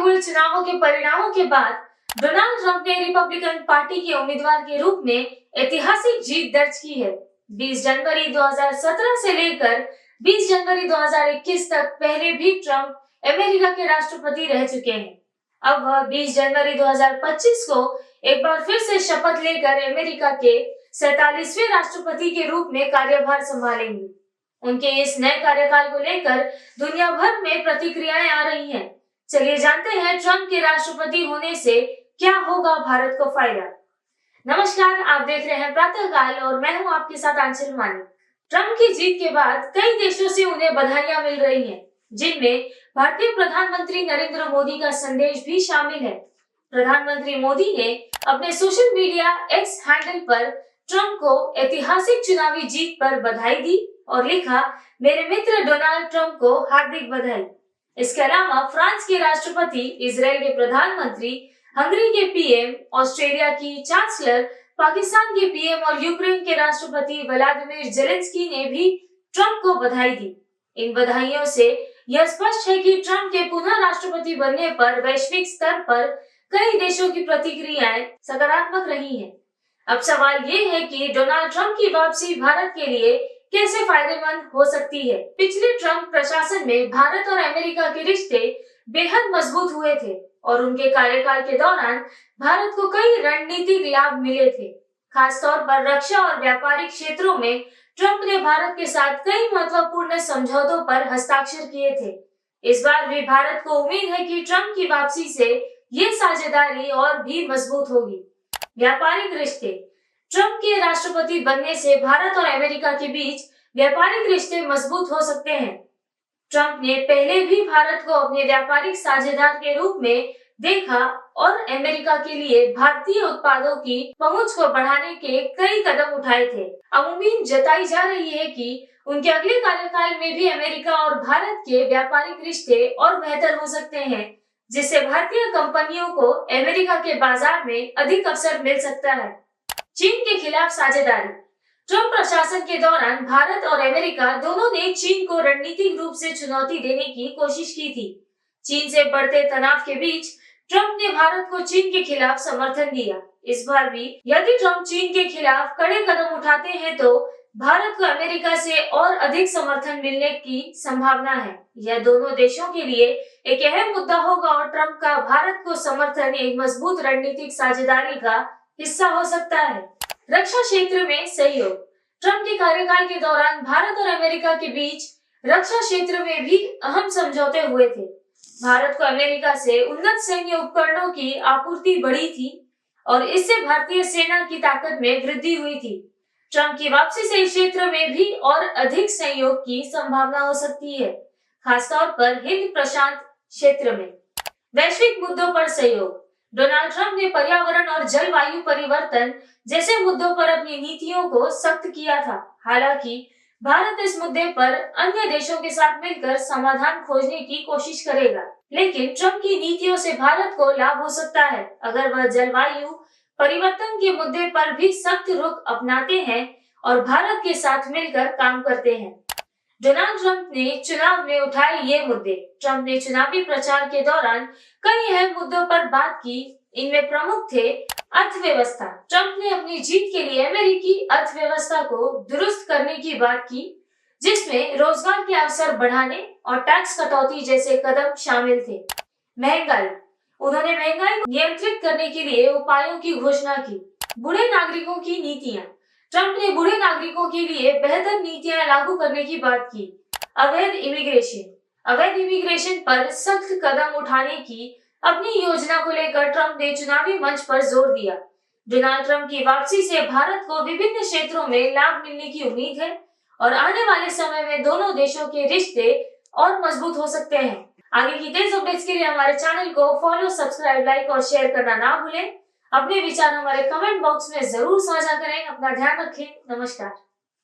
हुए चुनावों के परिणामों के बाद डोनाल्ड ट्रंप ने रिपब्लिकन पार्टी के उम्मीदवार के रूप में ऐतिहासिक जीत दर्ज की है। 20 जनवरी 2017 से लेकर 20 जनवरी 2021 तक पहले भी ट्रंप अमेरिका के राष्ट्रपति रह चुके हैं। अब वह 20 जनवरी 2025 को एक बार फिर से शपथ लेकर अमेरिका के 47वें राष्ट्रपति के रूप में कार्यभार संभालेंगे। उनके इस नए कार्यकाल को लेकर दुनिया भर में प्रतिक्रियाएं आ रही हैं। चलिए जानते हैं ट्रंप के राष्ट्रपति होने से क्या होगा भारत को फायदा। नमस्कार, आप देख रहे हैं प्रातःकाल और मैं हूं आपके साथ आंचल मानी। ट्रंप की जीत के बाद कई देशों से उन्हें बधाइयां मिल रही हैं, जिनमें भारतीय प्रधानमंत्री नरेंद्र मोदी का संदेश भी शामिल है। प्रधानमंत्री मोदी ने अपने सोशल मीडिया एक्स हैंडल पर ट्रंप को ऐतिहासिक चुनावी जीत पर बधाई दी और लिखा, मेरे मित्र डोनाल्ड ट्रंप को हार्दिक बधाई। इसके अलावा फ्रांस के राष्ट्रपति, इजराइल के प्रधानमंत्री, हंगरी के पीएम, ऑस्ट्रेलिया की चांसलर, पाकिस्तान के पीएम और यूक्रेन के राष्ट्रपति व्लादिमीर जेलेंस्की ने भी ट्रंप को बधाई दी। इन बधाइयों से यह स्पष्ट है कि ट्रंप के पुनः राष्ट्रपति बनने पर वैश्विक स्तर पर कई देशों की प्रतिक्रियाएं सकारात्मक रही हैं। अब सवाल ये है कि डोनाल्ड ट्रंप की वापसी भारत के लिए कैसे फायदेमंद हो सकती है। पिछले ट्रंप प्रशासन में भारत और अमेरिका के रिश्ते बेहद मजबूत हुए थे और उनके कार्यकाल के दौरान भारत को कई रणनीतिक लाभ मिले थे। खासतौर पर रक्षा और व्यापारिक क्षेत्रों में ट्रंप ने भारत के साथ कई महत्वपूर्ण समझौतों पर हस्ताक्षर किए थे। इस बार भी भारत को उम्मीद है कि ट्रंप की वापसी से ये साझेदारी और भी मजबूत होगी। व्यापारिक रिश्ते, ट्रंप के राष्ट्रपति बनने से भारत और अमेरिका के बीच व्यापारिक रिश्ते मजबूत हो सकते हैं। ट्रंप ने पहले भी भारत को अपने व्यापारिक साझेदार के रूप में देखा और अमेरिका के लिए भारतीय उत्पादों की पहुंच को बढ़ाने के कई कदम उठाए थे। अब उम्मीद जताई जा रही है कि उनके अगले कार्यकाल में भी अमेरिका और भारत के व्यापारिक रिश्ते और बेहतर हो सकते हैं, जिससे भारतीय कंपनियों को अमेरिका के बाजार में अधिक अवसर मिल सकता है। चीन के खिलाफ साझेदारी, ट्रंप प्रशासन के दौरान भारत और अमेरिका दोनों ने चीन को रणनीतिक रूप से चुनौती देने की कोशिश की थी। चीन से बढ़ते तनाव के बीच ट्रंप ने भारत को चीन के खिलाफ समर्थन दिया। इस बार भी यदि ट्रंप चीन के खिलाफ कड़े कदम उठाते हैं तो भारत को अमेरिका से और अधिक समर्थन मिलने की संभावना है। यह दोनों देशों के लिए एक अहम मुद्दा होगा और ट्रंप का भारत को समर्थन एक मजबूत रणनीतिक साझेदारी का हिस्सा हो सकता है। रक्षा क्षेत्र में सहयोग, ट्रंप के कार्यकाल के दौरान भारत और अमेरिका के बीच रक्षा क्षेत्र में भी अहम समझौते हुए थे। भारत को अमेरिका से उन्नत सैन्य उपकरणों की आपूर्ति बढ़ी थी और इससे भारतीय सेना की ताकत में वृद्धि हुई थी। ट्रंप की वापसी से इस क्षेत्र में भी और अधिक सहयोग की संभावना हो सकती है, खासतौर पर हिंद प्रशांत क्षेत्र में। वैश्विक मुद्दों पर सहयोग, डोनाल्ड ट्रंप ने पर्यावरण और जलवायु परिवर्तन जैसे मुद्दों पर अपनी नीतियों को सख्त किया था। हालांकि भारत इस मुद्दे पर अन्य देशों के साथ मिलकर समाधान खोजने की कोशिश करेगा, लेकिन ट्रंप की नीतियों से भारत को लाभ हो सकता है अगर वह जलवायु परिवर्तन के मुद्दे पर भी सख्त रुख अपनाते हैं और भारत के साथ मिलकर काम करते हैं। डोनाल्ड ट्रंप ने चुनाव में उठाए ये मुद्दे, ट्रंप ने चुनावी प्रचार के दौरान कई अहम मुद्दों पर बात की। इनमें प्रमुख थे अर्थव्यवस्था, ट्रंप ने अपनी जीत के लिए अमेरिकी अर्थव्यवस्था को दुरुस्त करने की बात की, जिसमें रोजगार के अवसर बढ़ाने और टैक्स कटौती जैसे कदम शामिल थे। महंगाई, उन्होंने महंगाई को नियंत्रित करने के लिए उपायों की घोषणा की। बूढ़े नागरिकों की नीतियां, ट्रंप ने बूढ़े नागरिकों के लिए बेहतर नीतियां लागू करने की बात की। अवैध इमिग्रेशन पर सख्त कदम उठाने की अपनी योजना को लेकर ट्रंप ने चुनावी मंच पर जोर दिया। डोनाल्ड ट्रंप की वापसी से भारत को विभिन्न क्षेत्रों में लाभ मिलने की उम्मीद है और आने वाले समय में दोनों देशों के रिश्ते और मजबूत हो सकते हैं। आगे की तेज अपडेट्स के लिए हमारे चैनल को फॉलो, सब्सक्राइब, लाइक और शेयर करना ना भूलें। अपने विचार हमारे कमेंट बॉक्स में जरूर साझा करें। अपना ध्यान रखें। नमस्कार।